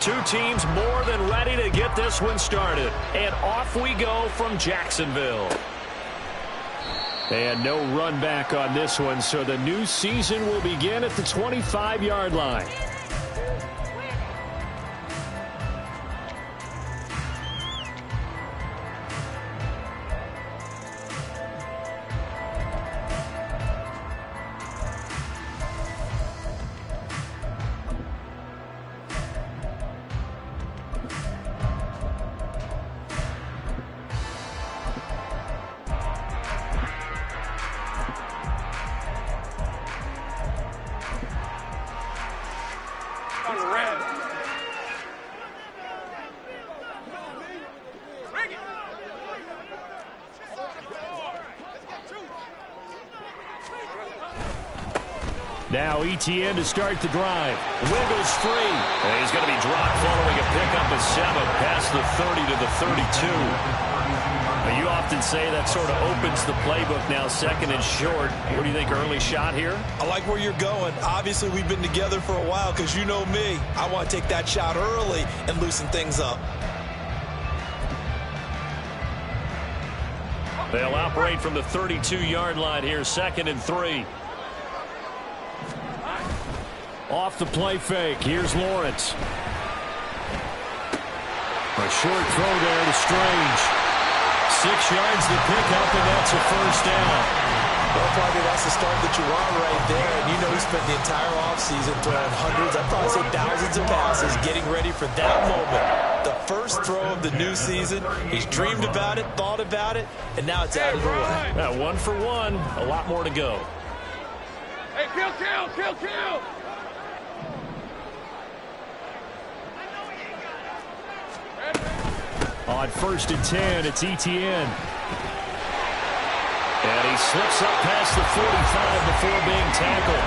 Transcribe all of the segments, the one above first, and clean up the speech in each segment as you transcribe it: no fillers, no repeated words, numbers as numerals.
Two teams more than ready to get this one started. And off we go from Jacksonville. And no run back on this one, so the new season will begin at the 25-yard line. Now ETN to start the drive. Wiggles free. And he's going to be dropped following a pickup of 7 past the 30 to the 32. Now, you often say that sort of opens the playbook now, second and short. What do you think, early shot here? I like where you're going. Obviously, we've been together for a while because you know me. I want to take that shot early and loosen things up. They'll operate from the 32-yard line here, 2nd and 3. Off the play fake. Here's Lawrence. A short throw there to Strange. 6 yards to pick up, and that's a first down. Well, probably that's the start that you want right there. And you know he spent the entire offseason throwing hundreds, I'd probably say thousands of passes, getting ready for that moment. The first throw of the new season. He's dreamed about it, thought about it, and now it's out of the way. Yeah, 1 for 1. A lot more to go. Hey, kill! On 1st and 10, it's ETN. And he slips up past the 45 before being tackled.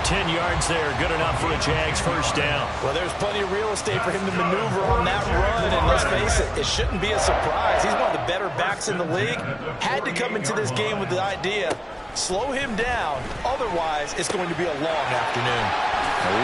10 yards there, good enough for a Jags first down. Well, there's plenty of real estate for him to maneuver on that run, and let's face it, it shouldn't be a surprise. He's one of the better backs in the league. Had to come into this game with the idea, slow him down, otherwise it's going to be a long afternoon.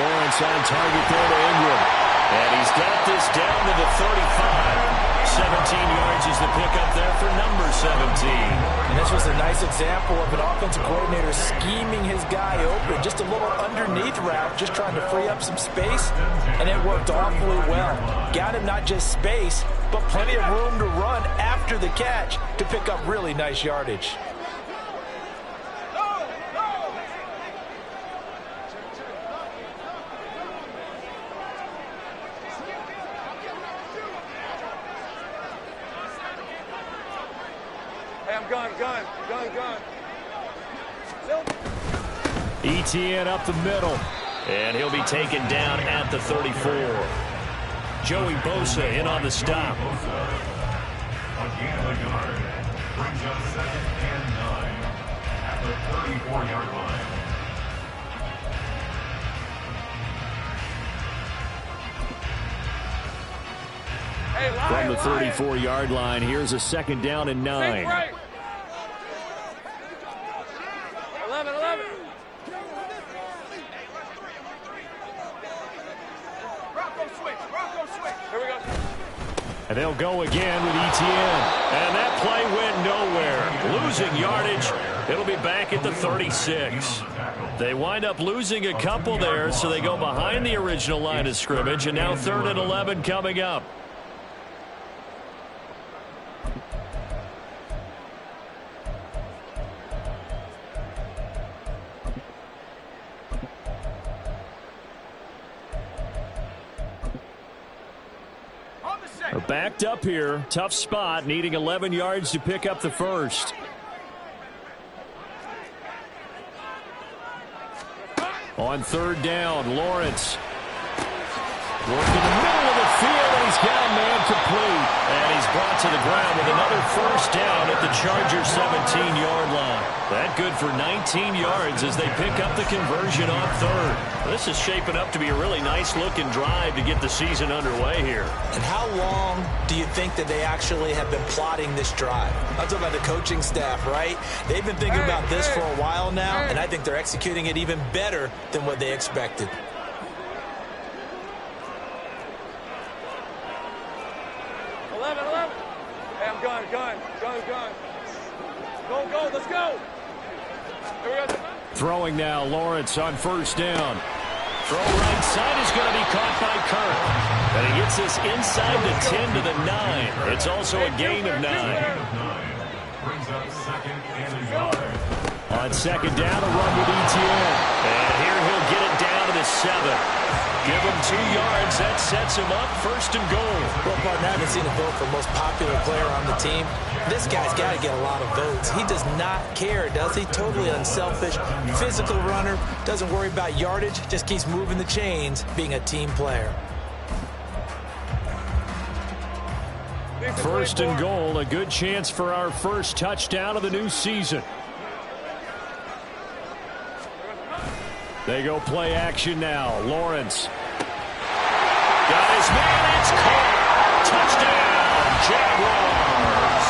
Lawrence on target there to Ingram. And he's got this down to the 35. 17 yards is the pickup there for number 17. And this was a nice example of an offensive coordinator scheming his guy open. Just a little underneath route, just trying to free up some space, and it worked awfully well. Got him not just space, but plenty of room to run after the catch to pick up really nice yardage. Gun. ETN up the middle. And he'll be taken down at the 34. Joey Bosa in on the stop. Again, the guard brings up 2nd and 9 at the 34-yard line. From the 34-yard line, here's a 2nd down and 9. 11. Bronco switch. Here we go. And they'll go again with ETN. And that play went nowhere. Losing yardage. It'll be back at the 36. They wind up losing a couple there, so they go behind the original line of scrimmage, and now 3rd and 11 coming up. Backed up here. Tough spot. Needing 11 yards to pick up the first. On 3rd down, Lawrence. Working the middle of the field, and he's got a man complete. And he's brought to the ground with another first down at the Chargers' 17-yard line. That good for 19 yards as they pick up the conversion on 3rd. This is shaping up to be a really nice-looking drive to get the season underway here. And how long do you think that they actually have been plotting this drive? I'm talking about the coaching staff, right? They've been thinking about this for a while now, and I think they're executing it even better than what they expected. Go, go, let's go. Here we go. Throwing now, Lawrence on first down. Throw right side is going to be caught by Kirk. And he gets this inside the 10 to the 9. It's also a gain of 9. Brings up second and a yard. On second down, a run with ETN. And here he'll get it down to the 7. Give him 2 yards. That sets him up first and goal. Well, partner, I haven't seen a vote for most popular player on the team. This guy's got to get a lot of votes. He does not care, does he? Totally unselfish, physical runner, doesn't worry about yardage, just keeps moving the chains, being a team player. First and goal, a good chance for our first touchdown of the new season. They go play action now. Lawrence. Got his man. It's caught. Touchdown, Jaguars.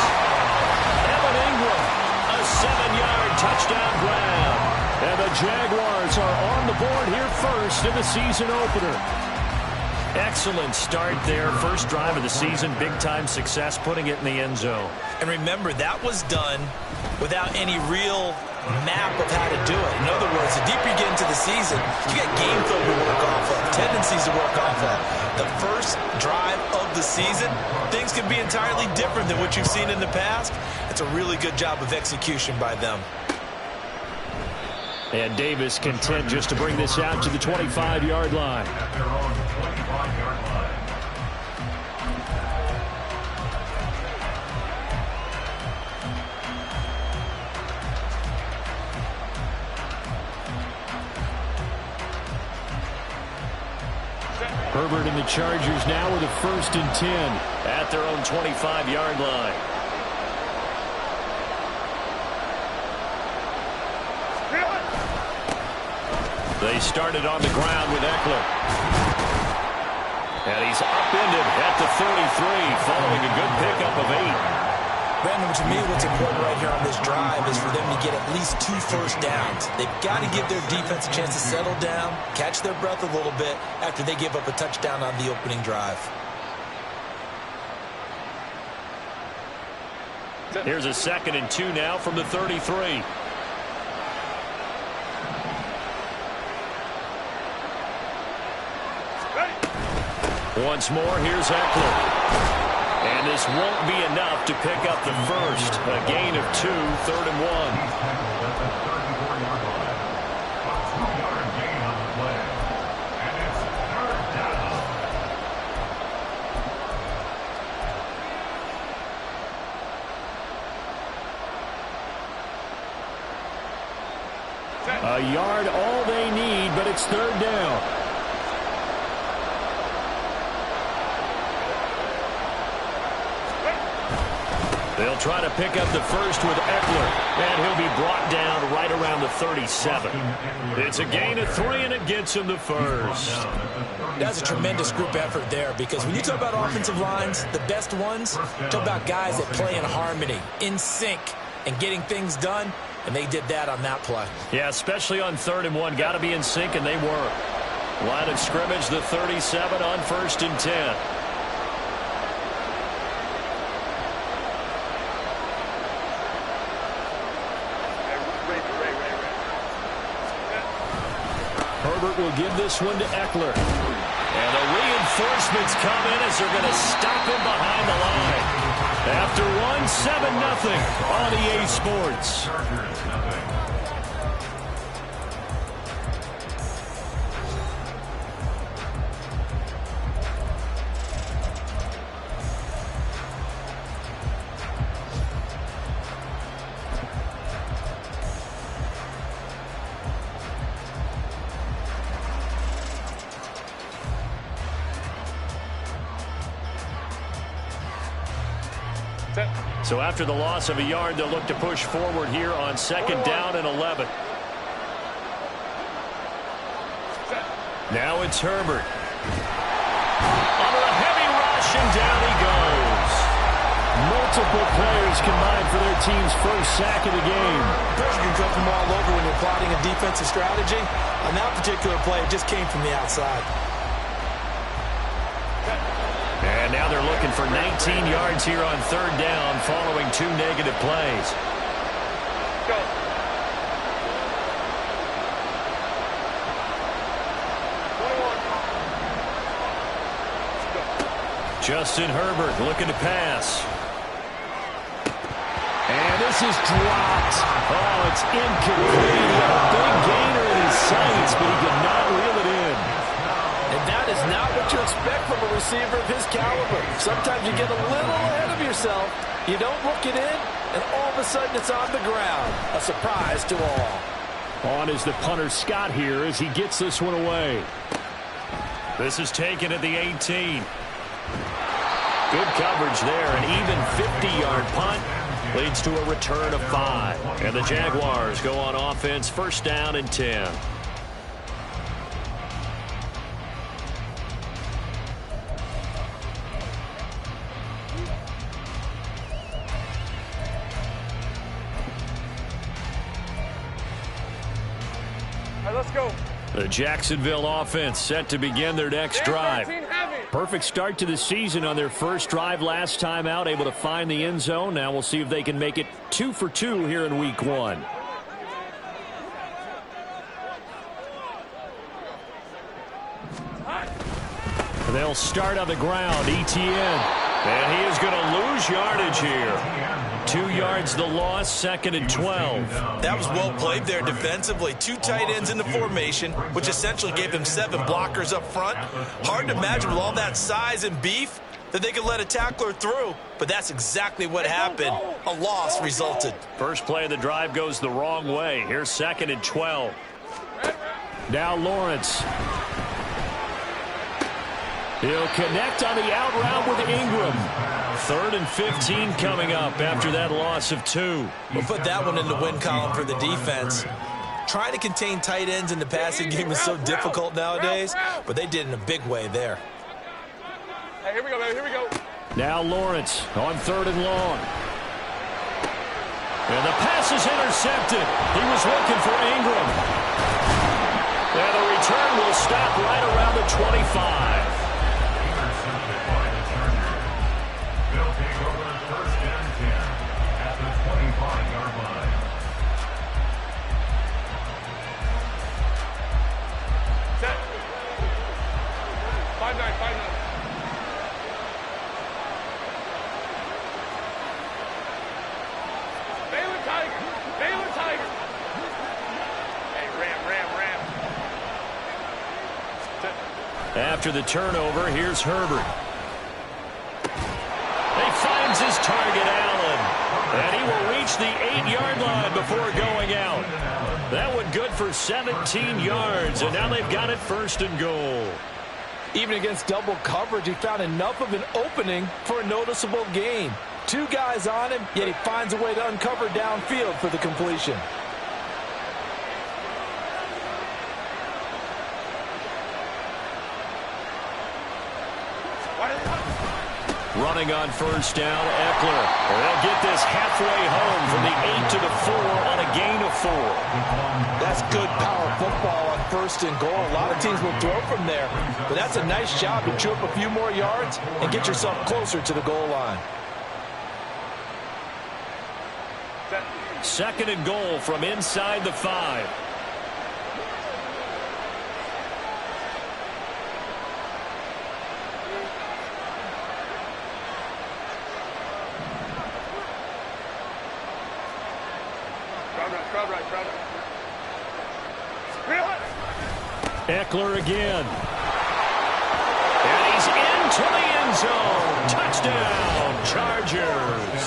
Evan Ingram, a 7-yard touchdown grab. And the Jaguars are on the board here first in the season opener. Excellent start there. First drive of the season. Big-time success putting it in the end zone. And remember, that was done without any real map of how to do it. In other words, the deeper you get into the season, you got game film to work off of, tendencies to work off of. The first drive of the season, things can be entirely different than what you've seen in the past. It's a really good job of execution by them. And Davis content just to bring this out to the 25-yard line. At their own 25-yard line. Herbert and the Chargers now with a 1st and 10 at their own 25-yard line. They started on the ground with Eckler. And he's upended at the 33 following a good pickup of 8. Brandon, to me, what's important right here on this drive is for them to get at least 2 first downs. They've got to give their defense a chance to settle down, catch their breath a little bit after they give up a touchdown on the opening drive. Here's a 2nd and 2 now from the 33. Once more, here's Eckler. And this won't be enough to pick up the first. A gain of 2, 3rd and 1. A yard all they need, but it's 3rd down. They'll try to pick up the first with Eckler, and he'll be brought down right around the 37. It's a gain of 3, and it gets him the first. That's a tremendous group effort there, because when you talk about offensive lines, the best ones, talk about guys that play in harmony, in sync, and getting things done, and they did that on that play. Yeah, especially on 3rd and 1. Got to be in sync, and they were. Line of scrimmage, the 37 on 1st and 10. Herbert will give this one to Eckler. And the reinforcements come in as they're going to stop him behind the line. After 7-0 on EA Sports. So after the loss of a yard, they'll look to push forward here on 2nd down and 11. Now it's Herbert. Under a heavy rush, and down he goes. Multiple players combined for their team's first sack of the game. Pressure can come from all over when you're plotting a defensive strategy. On that particular play, it just came from the outside. And now they're looking for 19 yards here on 3rd down following 2 negative plays. Let's go. Justin Herbert looking to pass. And this is dropped. Oh, it's incomplete. He had a big gainer in his sights, but he could not reel it in. And that is not what you expect from a receiver of his caliber. Sometimes you get a little ahead of yourself. You don't look it in, and all of a sudden it's on the ground. A surprise to all. On is the punter Scott here as he gets this one away. This is taken at the 18. Good coverage there. An even 50-yard punt leads to a return of 5. And the Jaguars go on offense, first down and 10. All right, let's go. The Jacksonville offense set to begin their next drive. Perfect start to the season on their first drive last time out, able to find the end zone. Now we'll see if they can make it 2 for 2 here in week 1. They'll start on the ground. Etienne. And he is going to lose yardage here. 2 yards the loss, 2nd and 12. That was well played there defensively. 2 tight ends in the formation, which essentially gave them 7 blockers up front. Hard to imagine with all that size and beef that they could let a tackler through, but that's exactly what happened. A loss resulted. First play of the drive goes the wrong way. Here's 2nd and 12. Now Lawrence. He'll connect on the out route with Ingram. 3rd and 15 coming up after that loss of 2. We'll put that one in the win column for the defense. Trying to contain tight ends in the passing game is so difficult nowadays, but they did in a big way there. Hey, here we go, baby. Here we go. Now Lawrence on 3rd and long. And the pass is intercepted. He was looking for Ingram. And the return will stop right around the 25. They'll take over 1st and 10 at the 25-yard line. Set. 5-9, 5-9. Baylor Tiger. Baylor Tiger. Hey, ram. Set. After the turnover, here's Herbert. He finds his target, Allen. And he will reach the 8-yard line before going out. That one good for 17 yards, and now they've got it 1st and goal. Even against double coverage, he found enough of an opening for a noticeable gain. 2 guys on him, yet he finds a way to uncover downfield for the completion. Running on 1st down, Eckler. They'll get this halfway home from the 8 to the 4 on a gain of 4. That's good power football on 1st and goal. A lot of teams will throw from there, but that's a nice job to chew up a few more yards and get yourself closer to the goal line. 2nd and goal from inside the 5. Eckler again. And he's into the end zone. Touchdown, Chargers.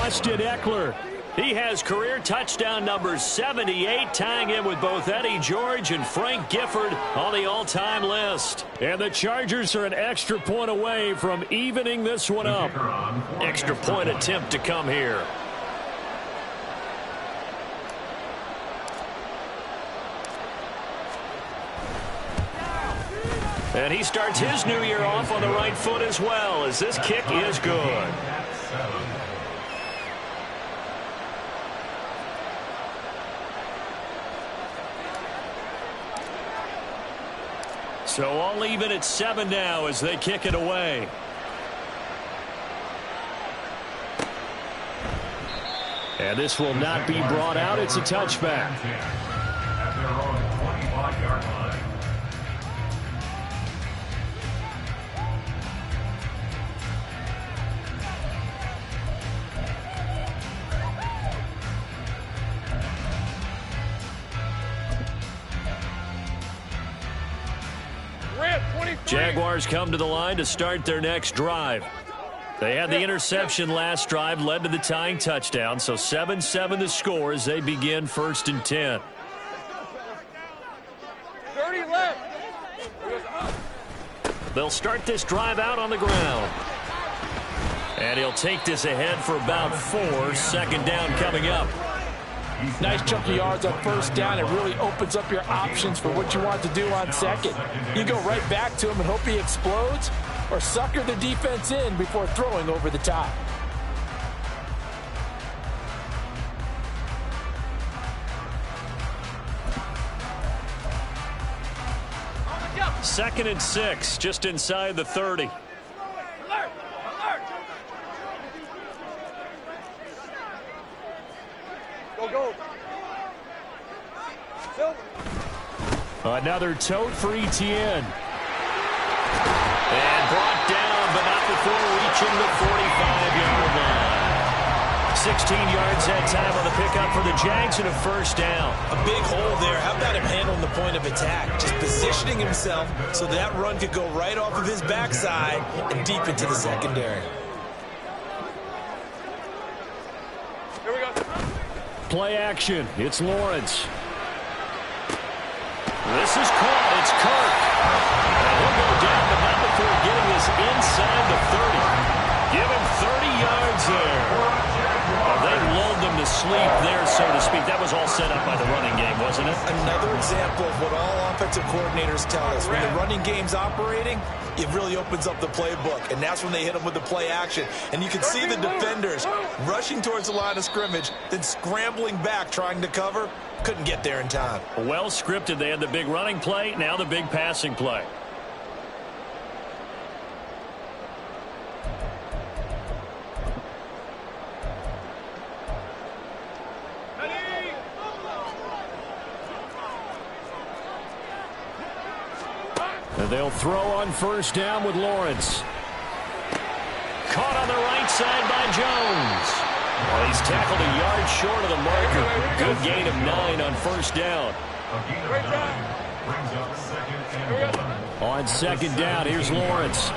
Austin Eckler. He has career touchdown number 78, tying him with both Eddie George and Frank Gifford on the all-time list. And the Chargers are an extra point away from evening this one up. Extra point attempt to come here. And he starts his new year off on the right foot as well, as this kick is good. So all even at 7 now as they kick it away. And this will not be brought out. It's a touchback. At their own 25-yard line. Jaguars come to the line to start their next drive. They had the interception last drive, led to the tying touchdown, so 7-7 the score as they begin 1st and 10. 30 left. They'll start this drive out on the ground. And he'll take this ahead for about 4. 2nd down coming up. Nice chunky yards on 1st down. It really opens up your options for what you want to do on 2nd. You go right back to him and hope he explodes, or sucker the defense in before throwing over the top. Second and 6, just inside the 30. Alert! Alert! Go. Another tote for ETN. And brought down, but not before reaching the 45-yard line. 16 yards that time on the pickup for the Jags and a 1st down. A big hole there. How about him handling the point of attack? Just positioning himself so that run could go right off of his backside and deep into the secondary. Here we go. Play action. It's Lawrence. This is caught. It's Kirk. And he'll go down, but not before getting this inside the 30. Give him 30 yards there. They lulled them to sleep there, so to speak. That was all set up by the running game, wasn't it? Another example of what all offensive coordinators tell us. When the running game's operating, it really opens up the playbook, and that's when they hit them with the play action. And you can see the defenders rushing towards the line of scrimmage, then scrambling back, trying to cover. Couldn't get there in time. Well scripted. They had the big running play, now the big passing play. And they'll throw on 1st down with Lawrence. Caught on the right side by Jones. Well, he's tackled a yard short of the marker. Good gain of 9 on 1st down. Brings up 2nd and 1. On 2nd down, here's Lawrence.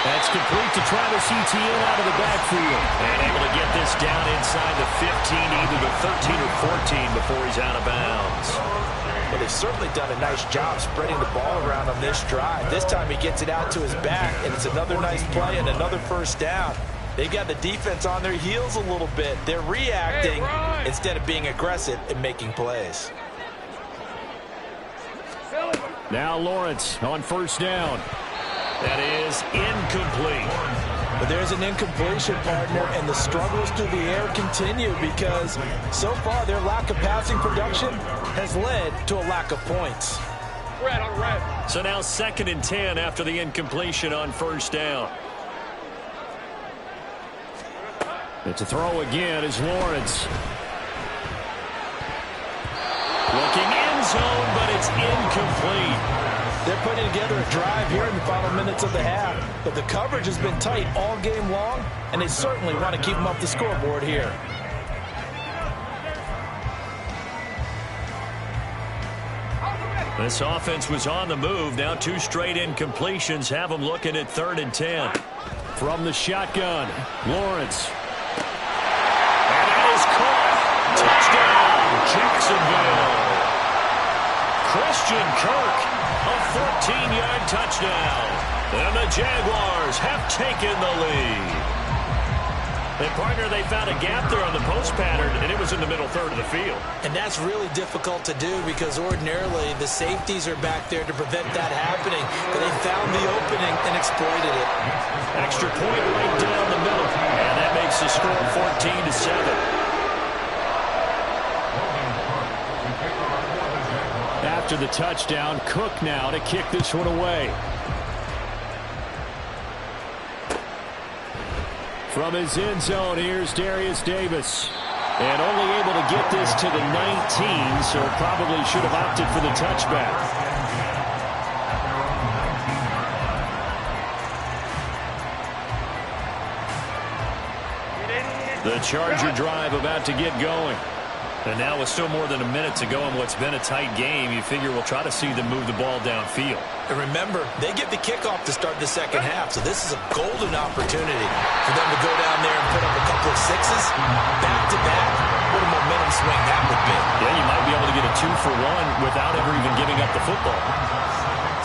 That's complete to Travis Etienne out of the backfield. And able to get this down inside the 15, either the 13 or 14 before he's out of bounds. Well, they've certainly done a nice job spreading the ball around on this drive. This time he gets it out to his back, and it's another nice play and another 1st down. They've got the defense on their heels a little bit. They're reacting instead of being aggressive and making plays. Now Lawrence on 1st down. That is incomplete. But there's an incompletion, partner, and the struggles through the air continue because so far their lack of passing production has led to a lack of points. Red on red. So now 2nd and 10 after the incompletion on 1st down. It's a throw again as Lawrence. Looking end zone, but it's incomplete. They're putting together a drive here in the final minutes of the half, but the coverage has been tight all game long, and they certainly want to keep them off the scoreboard here. This offense was on the move. Now 2 straight incompletions have them looking at 3rd and 10. From the shotgun, Lawrence. And that is caught. Touchdown, Jacksonville. Christian Kirk, a 14-yard touchdown. And the Jaguars have taken the lead. And, partner, they found a gap there on the post pattern, and it was in the middle 3rd of the field. And that's really difficult to do because ordinarily the safeties are back there to prevent that happening. But they found the opening and exploited it. Extra point right down the middle. And that makes the score 14-7. After the touchdown, Cook now to kick this one away. From his end zone, here's Darius Davis. And only able to get this to the 19, so probably should have opted for the touchback. The Charger drive about to get going. And now with still more than a minute to go in what's been a tight game, you figure we'll try to see them move the ball downfield. And remember, they get the kickoff to start the second half, so this is a golden opportunity for them to go down there and put up a couple of sixes back-to-back. What a momentum swing that would be. Yeah, you might be able to get a 2-for-1 without ever even giving up the football.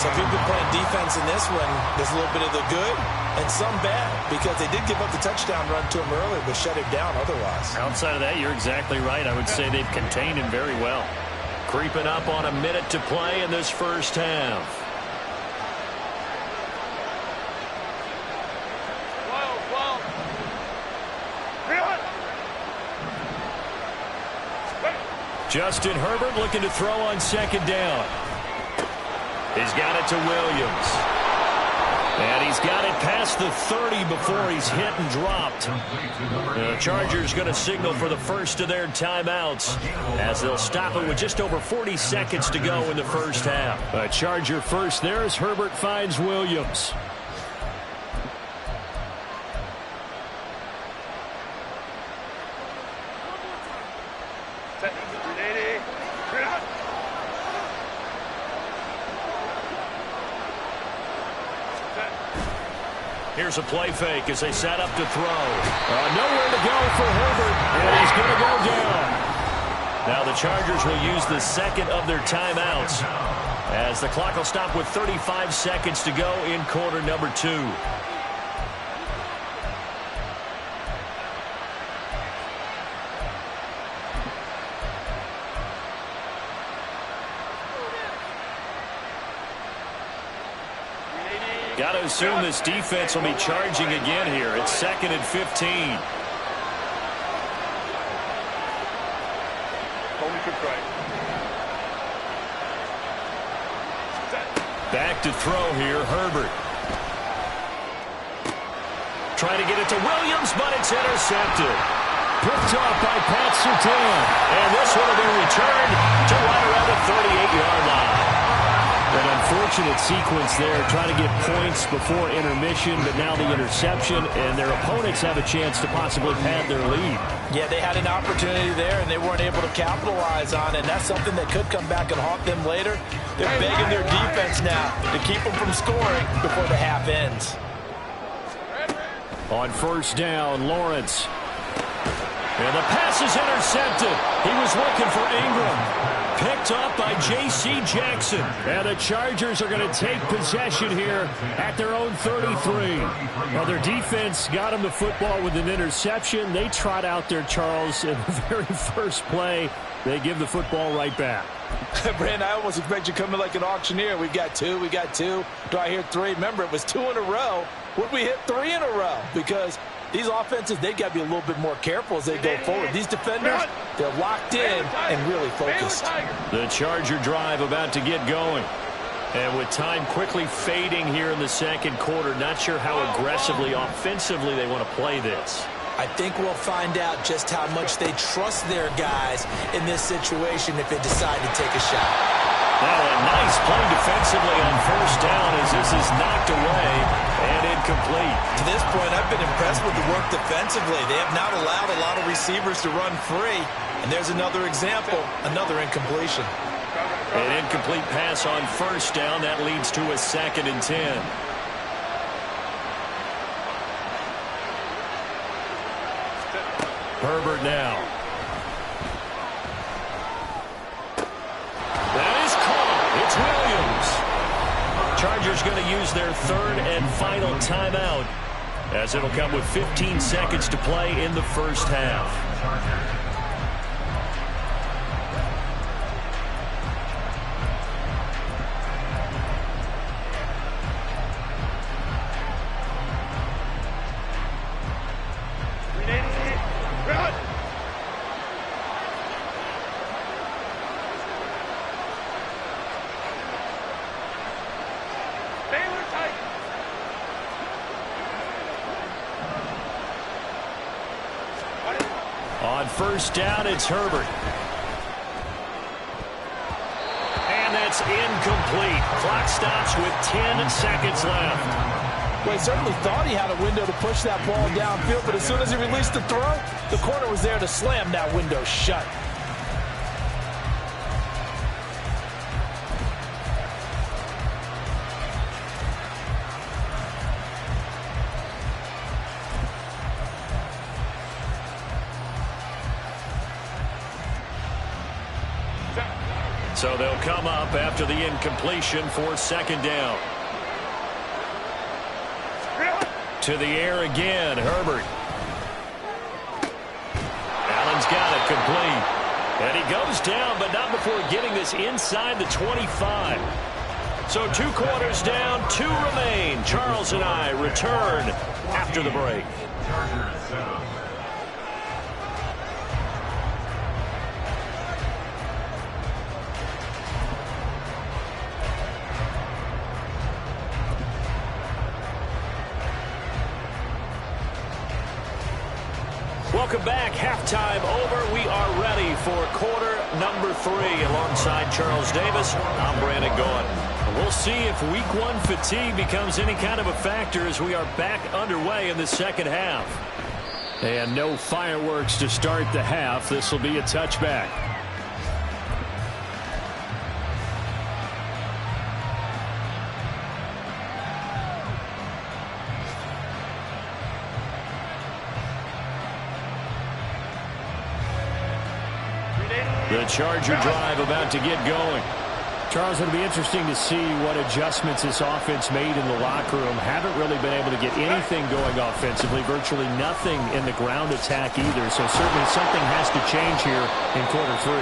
Some people playing defense in this one. There's a little bit of the good and some bad because they did give up the touchdown run to him earlier, but shut him down otherwise. Outside of that, you're exactly right. I would say they've contained him very well. Creeping up on a minute to play in this first half. Justin Herbert looking to throw on second down. He's got it to Williams. And he's got it past the 30 before he's hit and dropped. The Chargers going to signal for the first of their timeouts as they'll stop it with just over 40 seconds to go in the first half. A Charger first there as Herbert finds Williams. Here's a play fake as they set up to throw. Nowhere to go for Herbert, and he's going to go down. Now the Chargers will use the second of their timeouts as the clock will stop with 35 seconds to go in quarter number 2. Got to assume this defense will be charging again here. It's 2nd and 15. Back to throw here, Herbert. Trying to get it to Williams, but it's intercepted. Picked off by Pat Surtain. And this one will be returned to right around the 38-yard line. An unfortunate sequence there, trying to get points before intermission, but now the interception, and their opponents have a chance to possibly pad their lead. Yeah, they had an opportunity there, and they weren't able to capitalize on it, and that's something that could come back and haunt them later. They're begging their defense now to keep them from scoring before the half ends. On first down, Lawrence. And the pass is intercepted. He was looking for Ingram. Picked up by J.C. Jackson. And the Chargers are going to take possession here at their own 33. Well, their defense got them the football with an interception. They trot out there, Charles, in the very first play. They give the football right back. Brandon, I almost expect you to come in like an auctioneer. We got two. Do I hear 3? Remember, it was 2 in a row. Would we hit 3 in a row? Because these offenses, they've got to be a little bit more careful as they go forward. These defenders, they're locked in and really focused. The Charger drive about to get going. And with time quickly fading here in the second quarter, not sure how aggressively, offensively they want to play this. I think we'll find out just how much they trust their guys in this situation if they decide to take a shot. Now a nice play defensively on first down as this is knocked away and incomplete. To this point, I've been impressed with the work defensively. They have not allowed a lot of receivers to run free. And there's another example, another incompletion. An incomplete pass on first down. That leads to a 2nd and 10. Herbert now. That is caught. It's Williams. Chargers going to use their 3rd and final timeout as it'll come with 15 seconds to play in the first half. On first down, it's Herbert. And that's incomplete. Clock stops with 10 seconds left. Well, he certainly thought he had a window to push that ball downfield, but as soon as he released the throw, the corner was there to slam that window shut. So they'll come up after the incompletion for second down. To the air again, Herbert. Allen's got it complete. And he goes down, but not before getting this inside the 25. So 2 quarters down, 2 remain. Charles and I return after the break. Chargers set up. Welcome back. Halftime over. We are ready for quarter number 3. Alongside Charles Davis, I'm Brandon Gaudin. We'll see if week 1 fatigue becomes any kind of a factor as we are back underway in the second half. And no fireworks to start the half. This will be a touchback. The Charger drive about to get going. Charles, it'll be interesting to see what adjustments this offense made in the locker room. Haven't really been able to get anything going offensively. Virtually nothing in the ground attack either. So certainly something has to change here in quarter 3.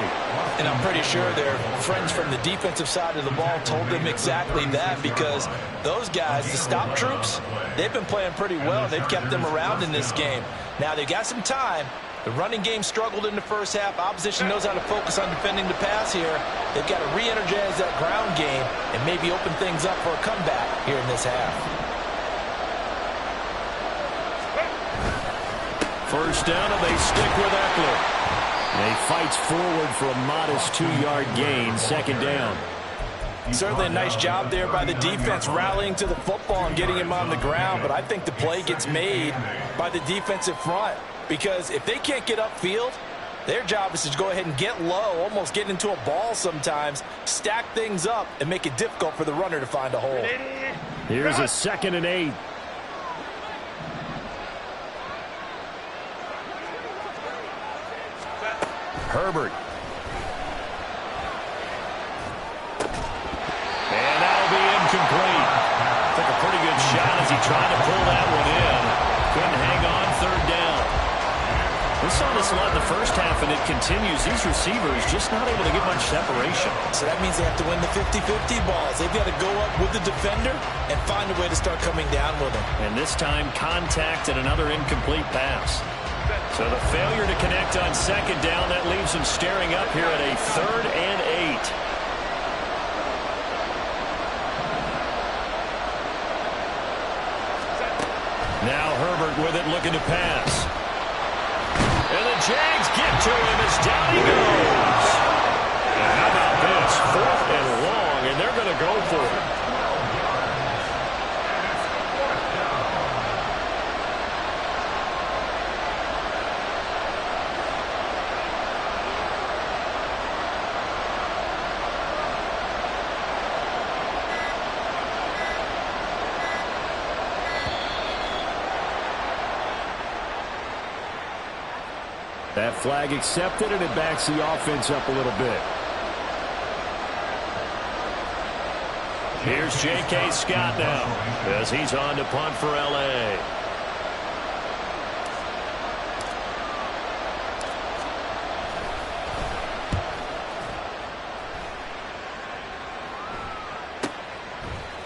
And I'm pretty sure their friends from the defensive side of the ball told them exactly that, because those guys, the stop troops, they've been playing pretty well. They've kept them around in this game. Now they've got some time. The running game struggled in the first half. Opposition knows how to focus on defending the pass here. They've got to re-energize that ground game and maybe open things up for a comeback here in this half. First down, and they stick with Eckler. And he fights forward for a modest 2-yard gain. Second down. Certainly a nice job there by the defense rallying to the football and getting him on the ground, but I think the play gets made by the defensive front. Because if they can't get upfield, their job is to go ahead and get low, almost get into a ball sometimes, stack things up, and make it difficult for the runner to find a hole. Here's a 2nd and 8. Herbert. And that'll be incomplete. Took a pretty good shot as he tried to pull that one in. Couldn't hang on. 3rd down. We saw this a lot in the first half, and it continues. These receivers just not able to get much separation. So that means they have to win the 50-50 balls. They've got to go up with the defender and find a way to start coming down with him. And this time, contact and another incomplete pass. So the failure to connect on 2nd down, that leaves him staring up here at a 3rd and 8. Now Herbert with it, looking to pass. And the Jags get to him as down he goes. And how about this? 4th and long, and they're going to go for it. That flag accepted, and it backs the offense up a little bit. Here's J.K. Scott now as he's on to punt for L.A.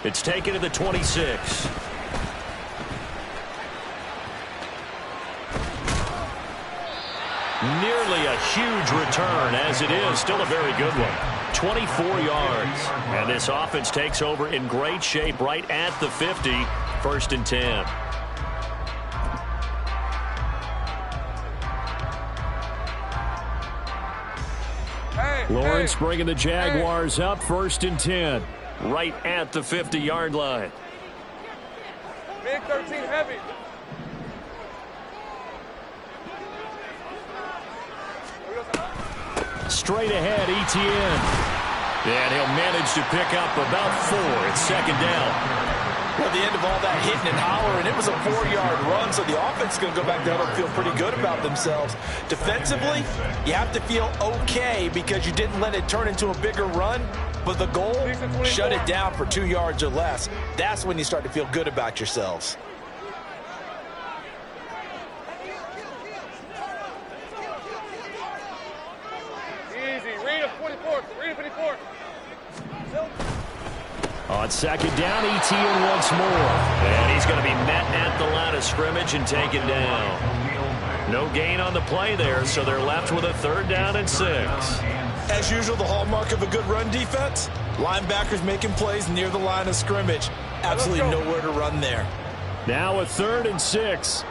It's taken to the 26. Nearly a huge return, as it is. Still a very good one. 24 yards. And this offense takes over in great shape right at the 50. 1st and 10. Lawrence bringing the Jaguars up 1st and 10. Right at the 50-yard line. Big 13 heavy. Straight ahead, ETN. And he'll manage to pick up about 4. It's 2nd down. At the end of all that hitting and hollering, it was a 4-yard run, so the offense is going to go back down and feel pretty good about themselves. Defensively, you have to feel okay because you didn't let it turn into a bigger run, but the goal, shut it down for 2 yards or less. That's when you start to feel good about yourselves. Easy. Read a 44. Read a 54. On 2nd down, ETN once more. And he's going to be met at the line of scrimmage and taken down. No gain on the play there, so they're left with a 3rd down and 6. As usual, the hallmark of a good run defense, linebackers making plays near the line of scrimmage. Absolutely nowhere to run there. Now a 3rd and 6.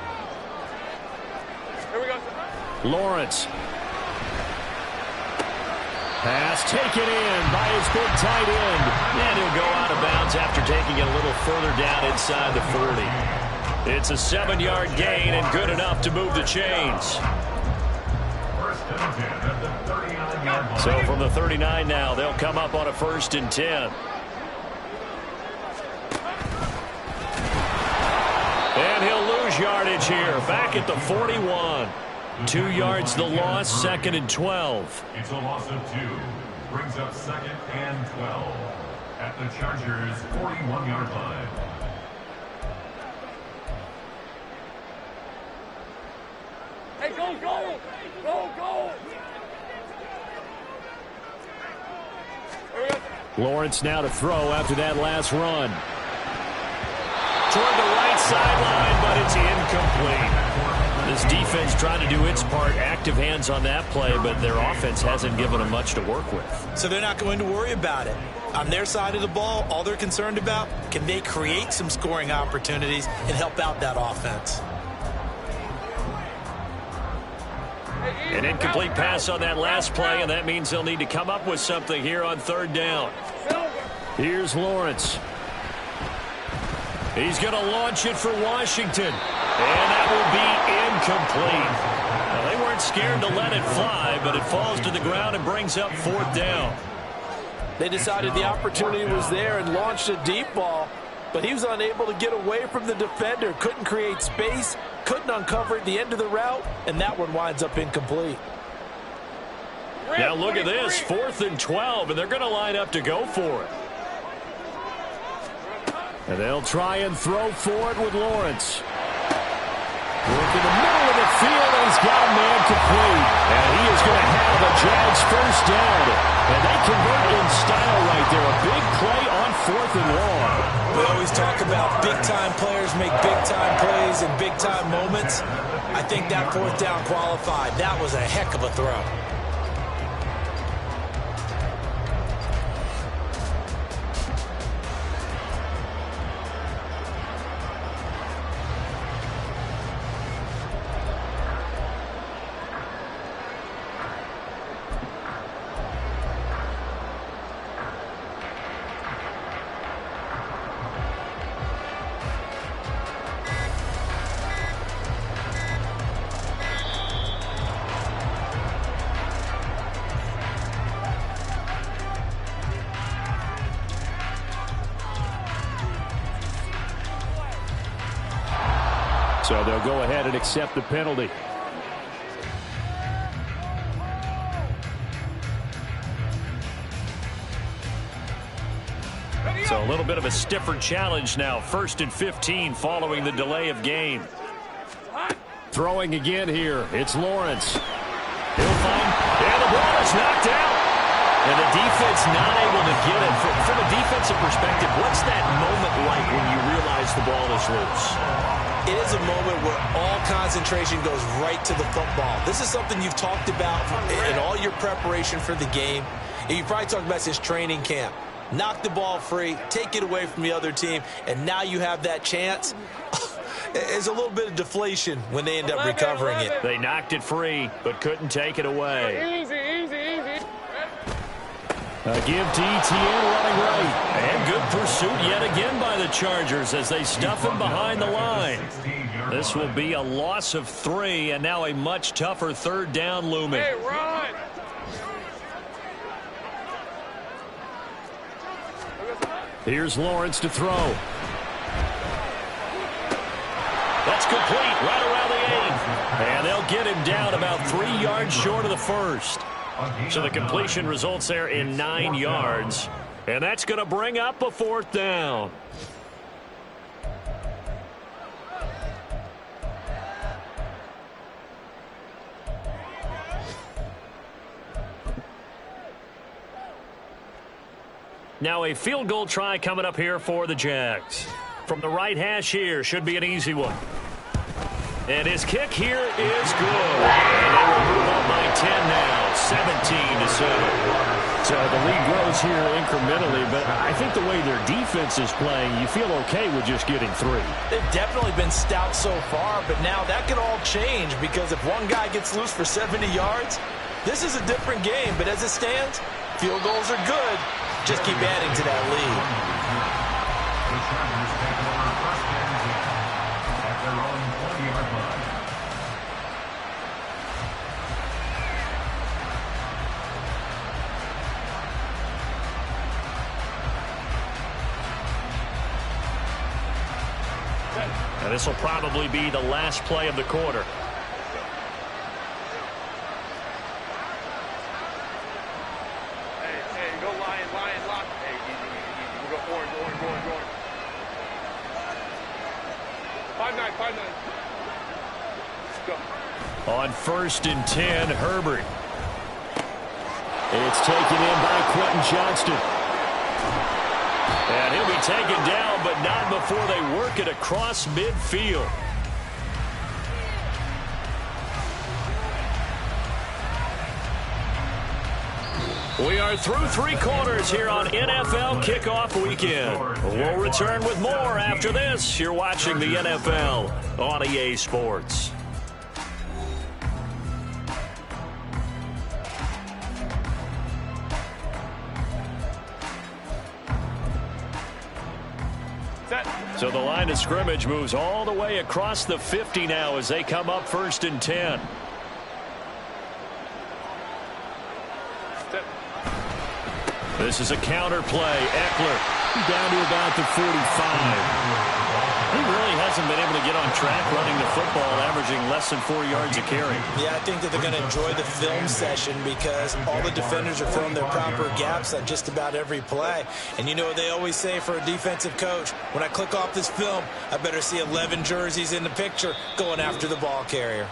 Here we go. Lawrence. Pass taken in by his big tight end. And he'll go out of bounds after taking it a little further down inside the 40. It's a 7-yard gain and good enough to move the chains. So from the 39 now, they'll come up on a 1st and 10. And he'll lose yardage here. Back at the 41. 2 yards the loss, 2nd and 12. It's a loss of 2. Brings up 2nd and 12. At the Chargers' 41-yard line. Hey, go, go. Go, go. Here we go. Lawrence now to throw after that last run. Toward the right sideline, but it's incomplete. This defense trying to do its part, active hands on that play, but their offense hasn't given them much to work with. So they're not going to worry about it. On their side of the ball, all they're concerned about, can they create some scoring opportunities and help out that offense? An incomplete pass on that last play, and that means they'll need to come up with something here on 3rd down. Here's Lawrence. He's going to launch it for Washington. And that will be incomplete. Now, they weren't scared to let it fly, but it falls to the ground and brings up 4th down. They decided the opportunity was there and launched a deep ball, but he was unable to get away from the defender, couldn't create space, couldn't uncover at the end of the route, and that one winds up incomplete. Now look at this, 4th and 12, and they're going to line up to go for it. And they'll try and throw for it with Lawrence. Work in the middle of the field, and he's got a man complete. And he is going to have a Jags 1st down. And they convert in style right there. A big play on 4th and long. We always talk about big-time players make big-time plays in big-time moments. I think that 4th down qualified. That was a heck of a throw. So they'll go ahead and accept the penalty. So a little bit of a stiffer challenge now. 1st and 15 following the delay of game. Throwing again here. It's Lawrence. He'll find, and the ball is knocked out. And the defense not able to get it. From a defensive perspective, what's that moment like when you realize the ball is loose? It is a moment where all concentration goes right to the football. This is something you've talked about in all your preparation for the game. And you probably talked about since training camp. Knock the ball free, take it away from the other team, and now you have that chance. There's a little bit of deflation when they end up recovering it. They knocked it free, but couldn't take it away. Easy, easy, easy. A give to ETN running right. And good pursuit yet again by the Chargers as they stuff him behind the line. This will be a loss of 3, and now a much tougher third down looming. Hey, run! Here's Lawrence to throw. That's complete right around the 8. And they'll get him down about 3 yards short of the first. So the completion results there in 9 yards. And that's going to bring up a 4th down. Now a field goal try coming up here for the Jags. From the right hash here, should be an easy one. And his kick here is good. And they will move up by 10 now, 17-7. So the lead grows here incrementally, but I think the way their defense is playing, you feel okay with just getting 3. They've definitely been stout so far, but now that could all change because if one guy gets loose for 70 yards, this is a different game. But as it stands, field goals are good. Just keep adding to that lead. The Chargers take over first and 10 at their own 20-yard line. And this will probably be the last play of the quarter. Hey, go lion, lock. Hey, easy. We go orange. 5-9. Let's go. On 1st and 10, Herbert. It's taken in by Quentin Johnston. And he'll be taken down, but not before they work it across midfield. We are through 3 quarters here on NFL Kickoff Weekend. We'll return with more after this. You're watching the NFL on EA Sports. So the line of scrimmage moves all the way across the 50 now as they come up 1st and 10. This is a counter play. Eckler down to about the 45. He really hasn't been able to get on track running the football, averaging less than 4 yards a carry. Yeah, I think that they're going to enjoy the film session because all the defenders are filling their proper gaps on just about every play. And you know what they always say for a defensive coach? When I click off this film, I better see 11 jerseys in the picture going after the ball carrier.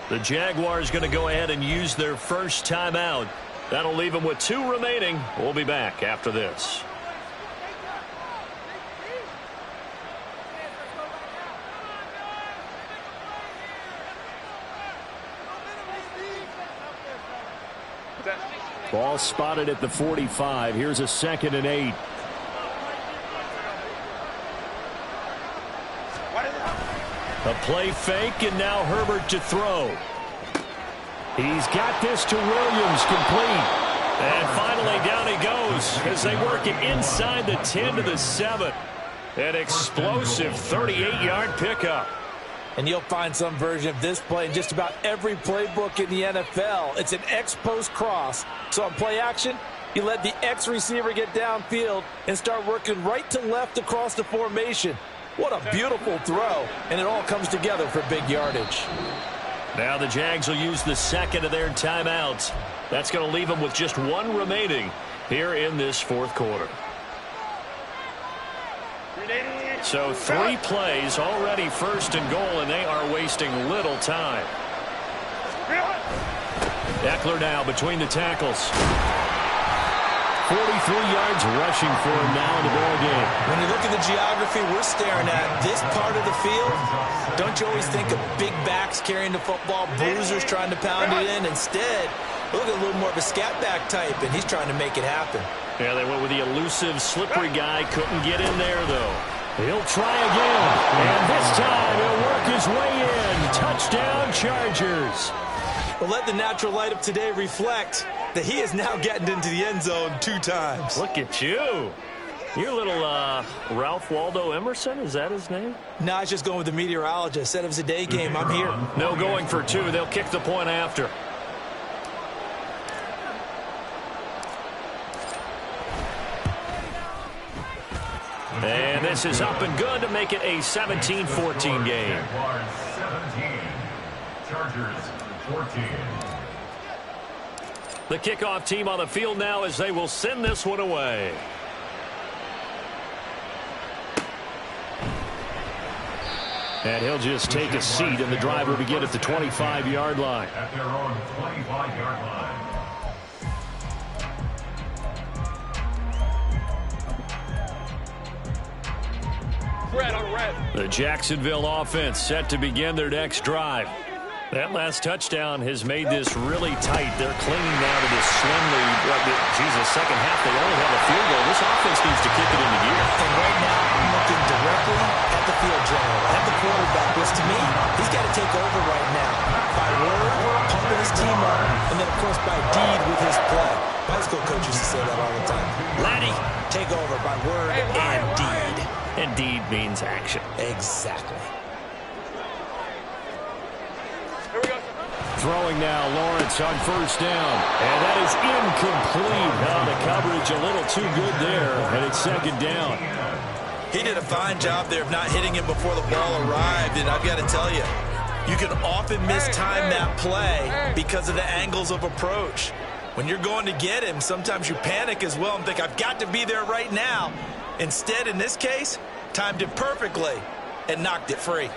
The Jaguars going to go ahead and use their first timeout. That'll leave them with 2 remaining. We'll be back after this. Ball spotted at the 45. Here's a 2nd and 8. A play fake, and now Herbert to throw. He's got this to Williams, complete. And finally down he goes as they work it inside the 10 to the 7. An explosive 38-yard pickup. And you'll find some version of this play in just about every playbook in the NFL. It's an X-post cross. So on play action, you let the X receiver get downfield and start working right to left across the formation. What a beautiful throw. And it all comes together for big yardage. Now the Jags will use the 2nd of their timeouts. That's going to leave them with just 1 remaining here in this 4th quarter. So 3 plays already 1st and goal, and they are wasting little time. Eckler now between the tackles. 43 yards rushing for him now in the ball game. When you look at the geography we're staring at, this part of the field, don't you always think of big backs carrying the football, bruisers trying to pound it in? Instead, look at a little more of a scat back type, and he's trying to make it happen. Yeah, they went with the elusive, slippery guy. Couldn't get in there, though. He'll try again, and this time he'll work his way in. Touchdown, Chargers. Well, let the natural light of today reflect. that he is now getting into the end zone 2 times. Look at you. You're a little Ralph Waldo Emerson, is that his name? No, I was just going with the meteorologist. Said it was a day game. I'm here. No going for 2. They'll kick the point after. And this is up and good to make it a 17-14 game. Jaguars 17, Chargers 14. The kickoff team on the field now as they will send this one away. And he'll just take a seat, and the drive will begin at the 25-yard line. At their own 25-yard line. Red on red. The Jacksonville offense set to begin their next drive. That last touchdown has made this really tight. They're clinging now to this slim lead. Jesus, second half, they only have a field goal. This offense needs to kick it into gear. And right now, I'm looking directly at the field general, at the quarterback, which to me, he's got to take over right now. By word, pumping his team up, and then, of course, by deed with his play. My high school coach used to say that all the time. Laddie, take over by word and deed. And deed means action. Exactly. Here we go. Throwing now, Lawrence on first down. And that is incomplete. Now the coverage a little too good there, and it's second down. He did a fine job there of not hitting him before the ball arrived, and I've got to tell you, you can often mistime that play because of the angles of approach. When you're going to get him, sometimes you panic as well and think, I've got to be there right now. Instead, in this case, timed it perfectly and knocked it free.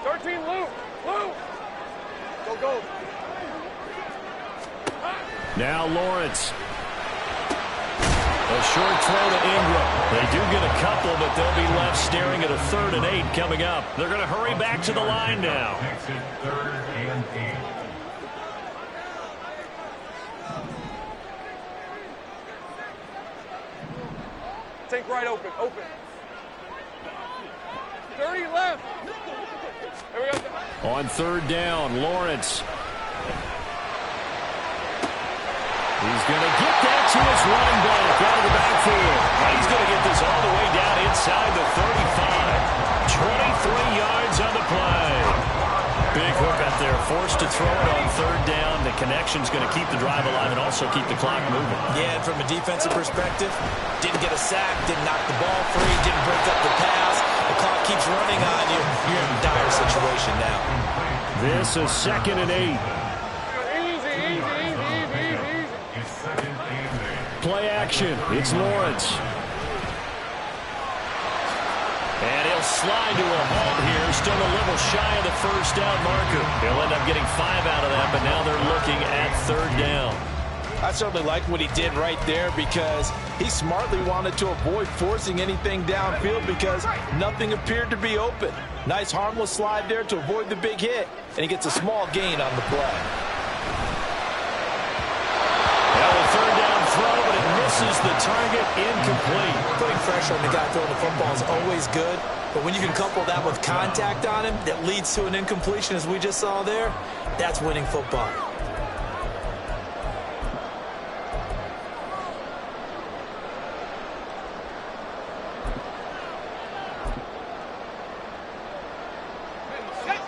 13, Lou. Lou. Go, go. Now Lawrence. A short throw to Ingram. They do get a couple, but they'll be left staring at a 3rd and 8 coming up. They're going to hurry back to the line now. Makes it 3rd and 8. Take right open. Open. 30 left. Here we go. On 3rd down, Lawrence. He's going to get that to his running back out of the backfield. He's going to get this all the way down inside the 35. 23 yards on the play. Big hook out there, forced to throw it on 3rd down. The connection's going to keep the drive alive and also keep the clock moving. Yeah, and from a defensive perspective, didn't get a sack, didn't knock the ball free, didn't break up the pass. The clock keeps running on you. You're in a dire situation now. This is 2nd and 8. Easy, easy, easy, easy, easy. It's 2nd and 8. Play action. It's Lawrence. And he'll slide to a halt here. Still a little shy of the 1st down marker. He'll end up getting 5 out of that, but now they're looking at 3rd down. I certainly like what he did right there because he smartly wanted to avoid forcing anything downfield because nothing appeared to be open. Nice harmless slide there to avoid the big hit, and he gets a small gain on the play. Now a 3rd down throw, but it misses the target, incomplete. Putting pressure on the guy throwing the football is always good, but when you can couple that with contact on him that leads to an incompletion as we just saw there, that's winning football.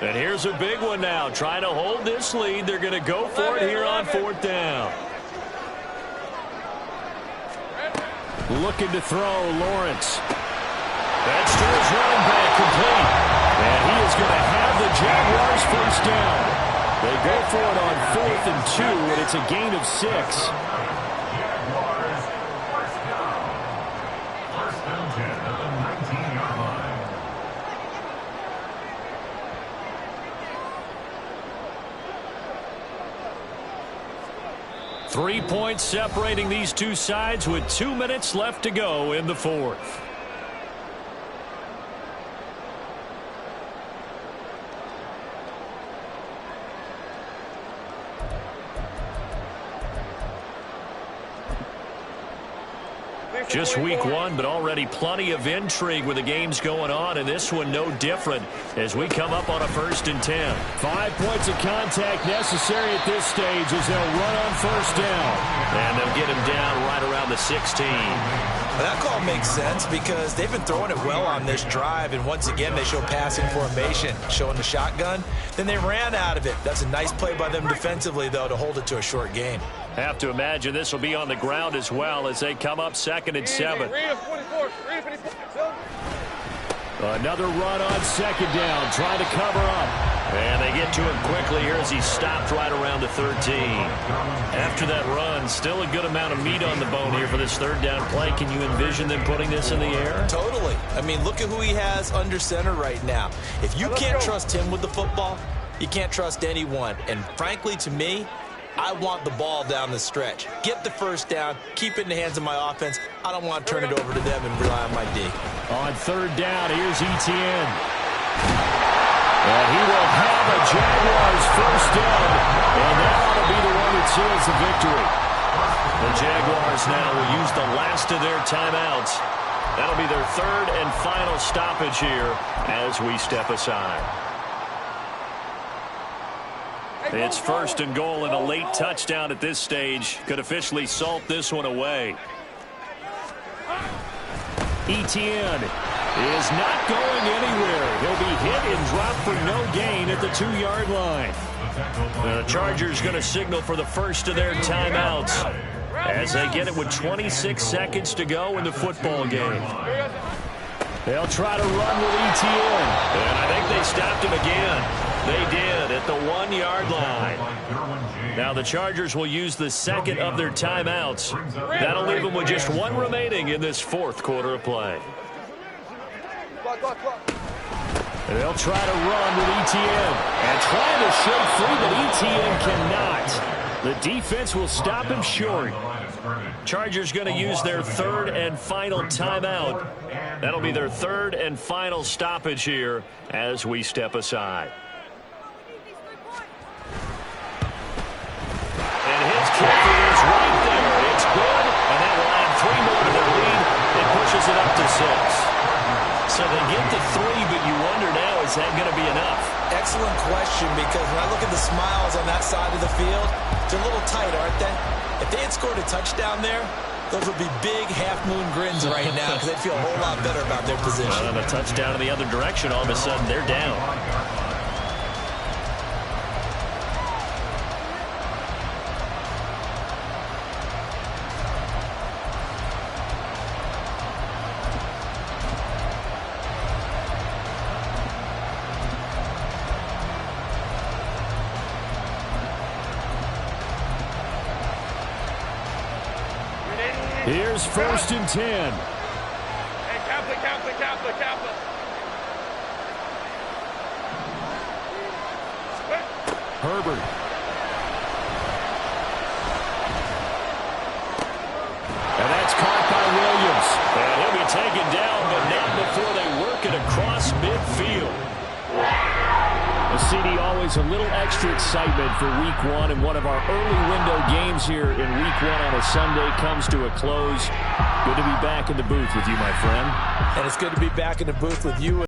And here's a big one now. Trying to hold this lead. They're going to go for it here on 4th down. Looking to throw, Lawrence. That's to his running back, complete. And he is going to have the Jaguars 1st down. They go for it on 4th and 2, and it's a gain of 6. Jaguars 1st down. 1st and 10 at the 19-yard line. 3 points separating these two sides with 2 minutes left to go in the 4th. Just week one, but already plenty of intrigue with the games going on, and this one no different as we come up on a 1st and 10. 5 points of contact necessary at this stage as they'll run on 1st down. And they'll get him down right around the 16. That call makes sense because they've been throwing it well on this drive, and once again they show passing formation, showing the shotgun. Then they ran out of it. That's a nice play by them defensively, though, to hold it to a short gain. Have to imagine this will be on the ground as well as they come up 2nd and 7. Another run on 2nd down, trying to cover up. And they get to him quickly here as he stopped right around the 13. After that run, still a good amount of meat on the bone here for this 3rd down play. Can you envision them putting this in the air? Totally. I mean, look at who he has under center right now. If you can't trust him with the football, you can't trust anyone. And frankly, to me, I want the ball down the stretch. Get the 1st down, keep it in the hands of my offense. I don't want to turn it over to them and rely on my D. On 3rd down, here's Etienne. And he will have a Jaguars 1st down. And that ought to be the one that seals the victory. The Jaguars now will use the last of their timeouts. That'll be their 3rd and final stoppage here as we step aside. It's 1st and goal, and a late touchdown at this stage could officially salt this one away. Etienne is not going anywhere. He'll be hit and dropped for no gain at the 2-yard line. The Chargers going to signal for the first of their timeouts as they get it with 26 seconds to go in the football game. They'll try to run with Etienne. And I think they stopped him again. They did at the 1-yard line. Now the Chargers will use the 2nd of their timeouts. That'll leave them with just 1 remaining in this 4th quarter of play. They'll try to run with Etienne. And trying to shake free, but Etienne cannot. The defense will stop him short. Chargers going to use their 3rd and final timeout. That'll be their 3rd and final stoppage here as we step aside. And his kicker is right there. It's good, and that will add 3 more to their lead. It pushes it up to 6. So they get to 3, but you wonder now, is that going to be enough? Excellent question, because when I look at the smiles on that side of the field, they're a little tight, aren't they? If they had scored a touchdown there, those would be big half-moon grins right now because they'd feel a whole lot better about their position. And a touchdown in the other direction, all of a sudden they're down. Here's 1st and 10. Hey, Kaplan. Herbert. And that's caught by Williams. And he'll be taken down, but not before they work it across midfield. CD, always a little extra excitement for week 1, and one of our early window games here in week 1 on a Sunday comes to a close. Good to be back in the booth with you, my friend. And it's good to be back in the booth with you.